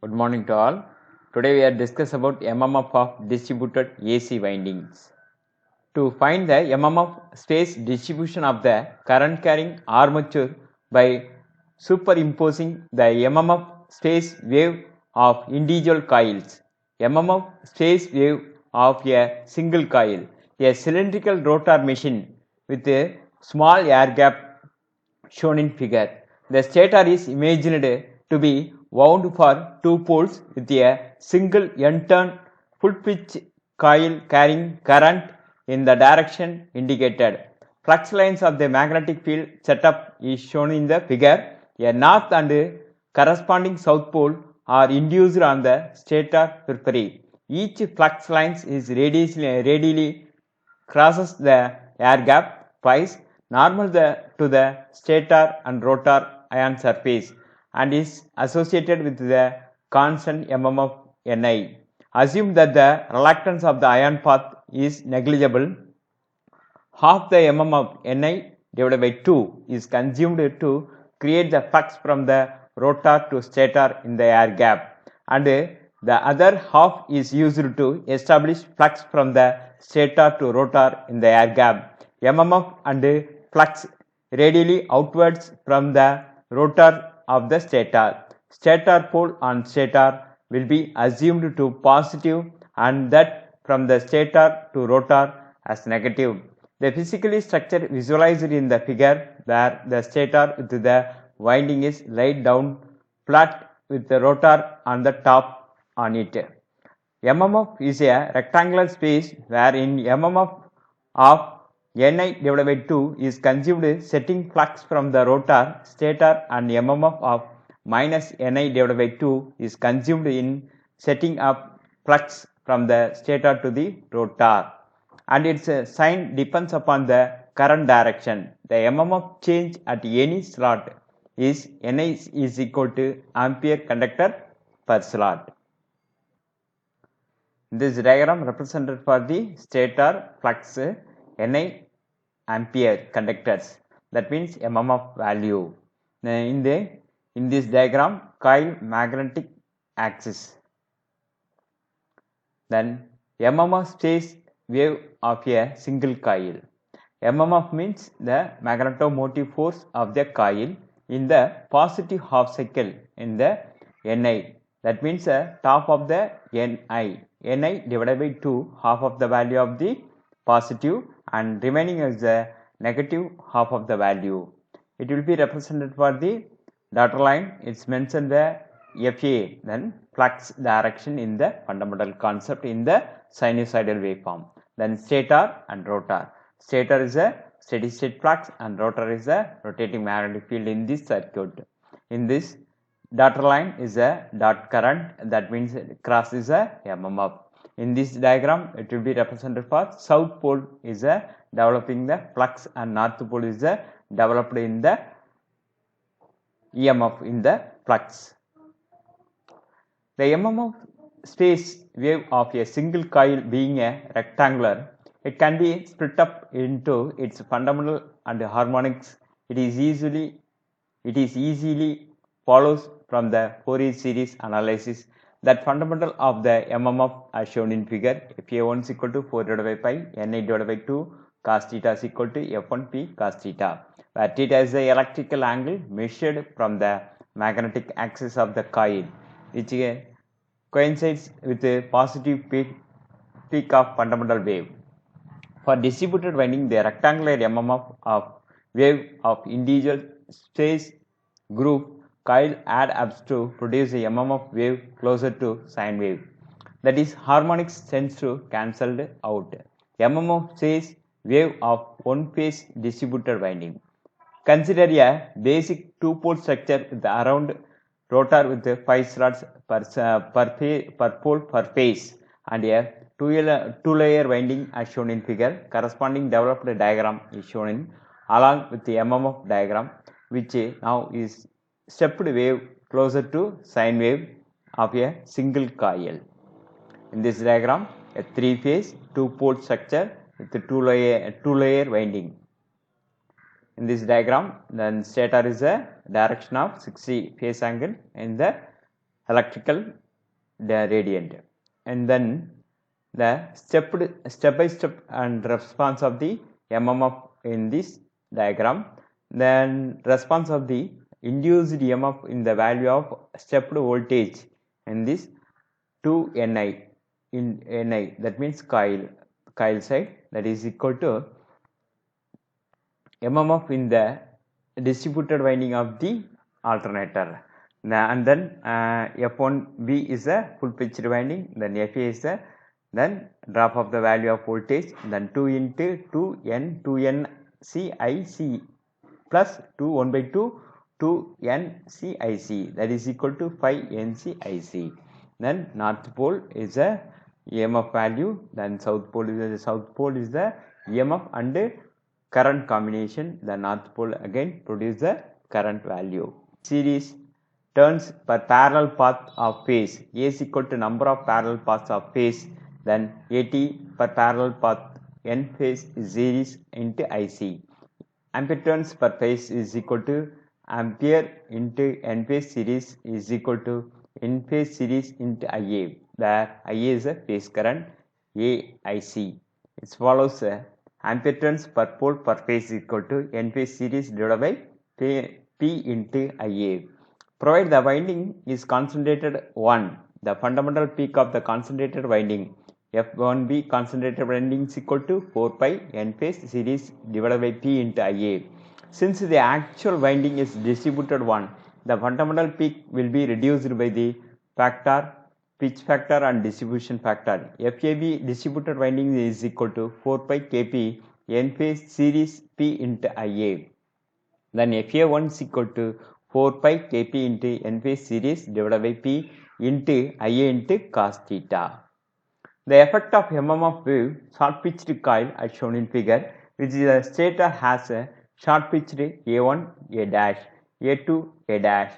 Good morning to all. Today we are discuss about MMF of distributed AC windings. To find the MMF space distribution of the current carrying armature by superimposing the MMF space wave of individual coils, MMF space wave of a single coil, a cylindrical rotor machine with a small air gap shown in figure. The stator is imagined to be wound for two poles with a single N-turn full-pitch coil carrying current in the direction indicated. Flux lines of the magnetic field setup is shown in the figure. A north and corresponding south pole are induced on the stator periphery. Each flux line is radially crosses the air gap twice normal to the stator and rotor ion surface and is associated with the constant MMF Ni. Assume that the reluctance of the ion path is negligible. Half the MMF Ni divided by 2 is consumed to create the flux from the rotor to stator in the air gap, and the other half is used to establish flux from the stator to rotor in the air gap. MMF and flux radially outwards from the rotor of the stator. Stator pole on stator will be assumed to positive and that from the stator to rotor as negative. The physical structure visualized in the figure where the stator with the winding is laid down flat with the rotor on the top on it. MMF is a rectangular space wherein MMF of Ni divided by 2 is consumed setting flux from the rotor stator and MMF of minus Ni divided by 2 is consumed in setting up flux from the stator to the rotor, and its sign depends upon the current direction. The MMF change at any slot is Ni is equal to ampere conductor per slot. This diagram represented for the stator flux Ni ampere conductors, that means MMF value. In this diagram, coil magnetic axis, then MMF space wave of a single coil. MMF means the magnetomotive force of the coil in the positive half cycle in the Ni, that means top of the Ni divided by 2, half of the value of the positive and remaining is the negative half of the value. It will be represented for the dotted line. It's mentioned the FA, then flux direction in the fundamental concept in the sinusoidal waveform. Then stator and rotor. Stator is a steady state flux and rotor is a rotating magnetic field in this circuit. In this dotted line is a dot current, that means cross is a MMF. In this diagram, it will be represented for south pole is a developing the flux and north pole is a developed in the EMF in the flux. The MMF space wave of a single coil being a rectangular, it can be split up into its fundamental and harmonics. It is easily follows from the Fourier series analysis that fundamental of the MMF as shown in figure. Fa1 is equal to 4 divided by pi, Ni divided by 2, cos theta is equal to F1 cos theta, where theta is the electrical angle measured from the magnetic axis of the coil, which coincides with the positive peak of fundamental wave. For distributed winding, the rectangular MMF of wave of individual space group coil add up to produce a MMF wave closer to sine wave. That is, harmonics tends to cancelled out. MMF space wave of one phase distributed winding. Consider a basic two-pole structure with around rotor with 5 slots per pole per phase and a two-layer winding as shown in figure. Corresponding developed diagram is shown in along with the MMF diagram, which now is stepped wave closer to sine wave of a single coil. In this diagram, a three-phase two-pole structure with a two-layer winding. In this diagram, then stator is a direction of 60 phase angle in the electrical gradient. And then the step by step and response of the MMF in this diagram. Then response of the induced EMF in the value of stepped voltage in this 2 Ni in Ni, that means coil side, that is equal to MMF in the distributed winding of the alternator. And then F1B is a full pitched winding, then FA is a then drop of the value of voltage, then 2 into 2N CIC plus 2 1 by 2 2NCIC, that is equal to 5NCIC. Then north pole is a EMF value, then south pole is the EMF and current combination. The north pole again produce the current value. Series turns per parallel path of phase. A is equal to number of parallel paths of phase, then AT per parallel path N phase is series into IC. Ampere turns per phase is equal to ampere into N phase series is equal to N phase series into IA, where IA is a phase current AIC. It follows ampere turns per pole per phase is equal to N phase series divided by P into IA. Provided the winding is concentrated 1, the fundamental peak of the concentrated winding F1B concentrated winding is equal to 4 pi N phase series divided by P into IA. Since the actual winding is distributed 1, the fundamental peak will be reduced by the factor, pitch factor and distribution factor. FAB distributed winding is equal to 4 pi Kp N phase series P into IA. Then FA1 is equal to 4 pi Kp into N phase series divided by P into IA into cos theta. The effect of MMF wave short pitched coil as shown in figure, which is a stator has a short pitched A1 A dash, A2 A dash.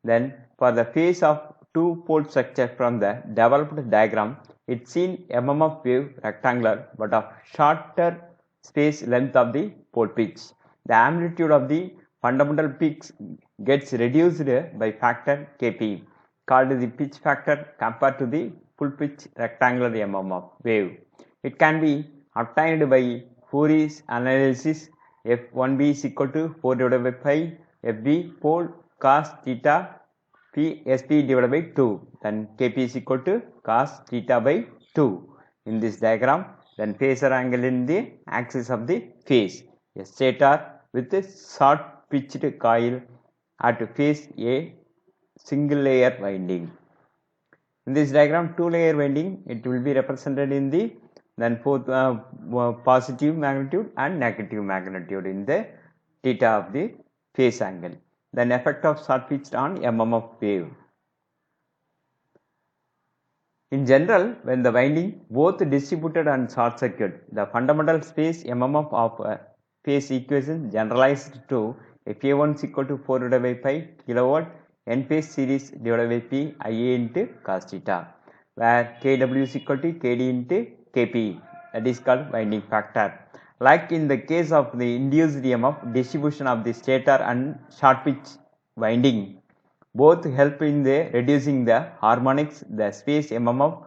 Then for the phase of two pole structure from the developed diagram, it's seen MMF wave rectangular but of shorter space length of the pole pitch. The amplitude of the fundamental peaks gets reduced by factor Kp, called the pitch factor compared to the full pitch rectangular MMF wave. It can be obtained by Fourier's analysis. F1B is equal to 4 divided by pi FB pole cos theta P SP divided by 2. Then Kp is equal to cos theta by 2 in this diagram. Then phasor angle in the axis of the phase. A stator with a short pitched coil at phase A single layer winding. In this diagram, two layer winding, it will be represented in the then both positive magnitude and negative magnitude in the theta of the phase angle. Then effect of short pitched on MMF wave. In general, when the winding both distributed and short circuit, the fundamental space MMF of phase equation generalized to FA1 is equal to 4 divided by pi kilowatt N phase series divided by P IA into cos theta, where Kw is equal to Kd into Kp, that is called winding factor. Like in the case of the induced EMF distribution of the stator and short pitch winding, both help in the reducing the harmonics, the space MMF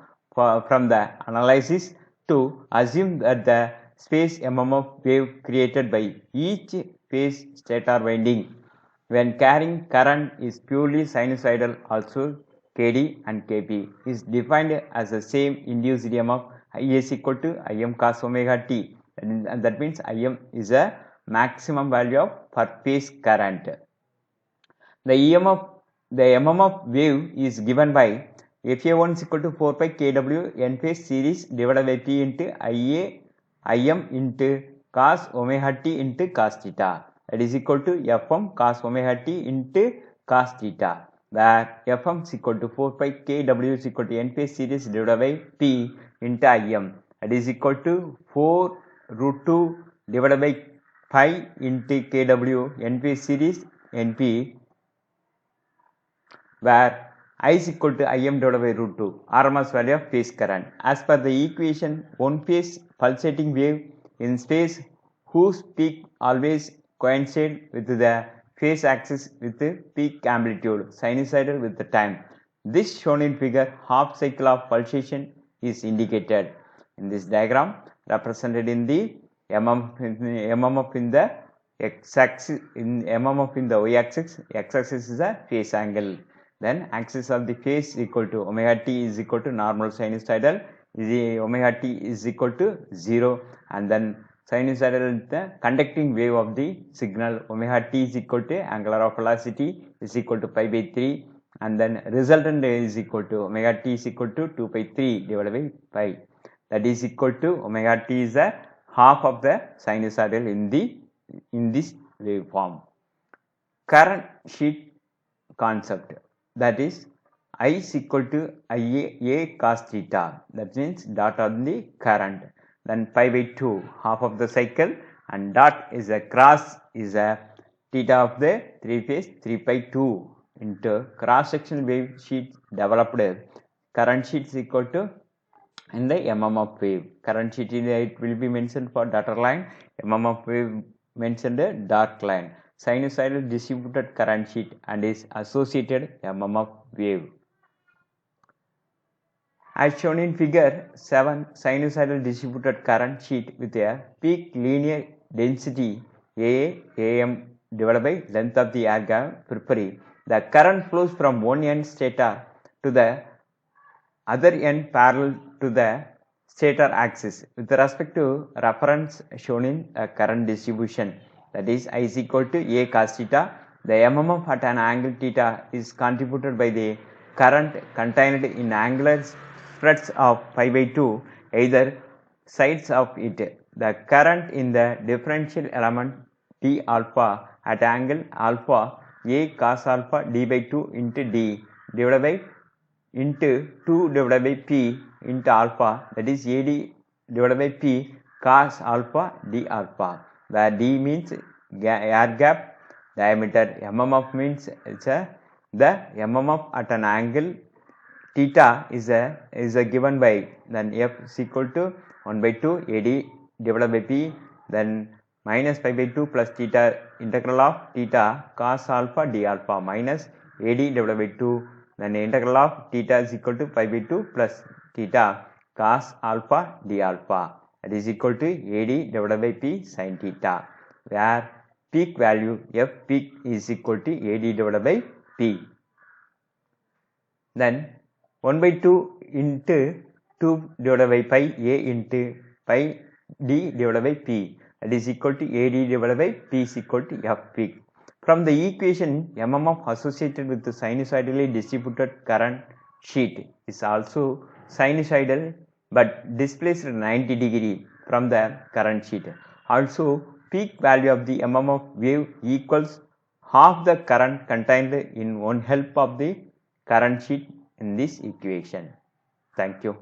from the analysis to assume that the space MMF wave created by each phase stator winding when carrying current is purely sinusoidal. Also Kd and Kp is defined as the same induced EMF I is equal to Im cos omega t, and that means Im is a maximum value of per phase current. The MMF wave is given by FA1 is equal to 4 pi Kw N phase series divided by P into IA Im into cos omega t into cos theta, that is equal to Fm cos omega t into cos theta, where Fm is equal to 4 pi Kw is equal to N phase series divided by P into Im, that is equal to 4 root 2 divided by pi into Kw N phase series Np, where I is equal to Im divided by root 2, RMS value of phase current. As per the equation, one phase pulsating wave in space whose peak always coincide with the phase axis with the peak amplitude, sinusoidal with the time. This shown in figure half cycle of pulsation is indicated in this diagram, represented in the mmf in the x-axis, in mmf in the y-axis. X-axis is a phase angle. Then axis of the phase is equal to omega t is equal to normal sinusoidal, omega t is equal to 0, and then sinusoidal is the conducting wave of the signal. Omega t is equal to angular of velocity is equal to pi by 3, and then resultant is equal to omega t is equal to 2 by 3 divided by pi. That is equal to omega t is a half of the sinusoidal in this waveform. Current sheet concept, that is I is equal to IA cos theta, that means dot on the current, then pi by 2 half of the cycle, and dot is a cross is a theta of the 3 phase 3 pi 2 into cross section wave sheet developed. Current sheet is equal to in the mmf wave. Current sheet it will be mentioned for dotted line, mmf wave mentioned dark line. Sinusoidal distributed current sheet and is associated mmf wave. As shown in figure 7, sinusoidal distributed current sheet with a peak linear density AM divided by length of the air gap periphery. The current flows from one end stator to the other end parallel to the stator axis with respect to reference shown in a current distribution, that is I is equal to A cos theta. The mmf at an angle theta is contributed by the current contained in angular spreads of pi by 2 either sides of it. The current in the differential element d alpha at angle alpha A cos alpha d by 2 into d divided by into 2 divided by p into alpha, that is AD divided by p cos alpha d alpha, where d means air gap diameter, mmf means it's the mmf at an angle theta is a given by, then f is equal to 1 by 2 AD divided by p, then minus pi by 2 plus theta integral of theta cos alpha d alpha minus AD divided by 2, then the integral of theta is equal to pi by 2 plus theta cos alpha d alpha, that is equal to AD divided by p sin theta, where peak value f peak is equal to AD divided by p. Then 1 by 2 into 2 divided by pi a into pi d divided by p, that is equal to AD divided by p is equal to f peak. From the equation, mmf associated with the sinusoidally distributed current sheet is also sinusoidal but displaced 90 degree from the current sheet. Also, peak value of the mmf wave equals half the current contained in one half of the current sheet in this equation. Thank you.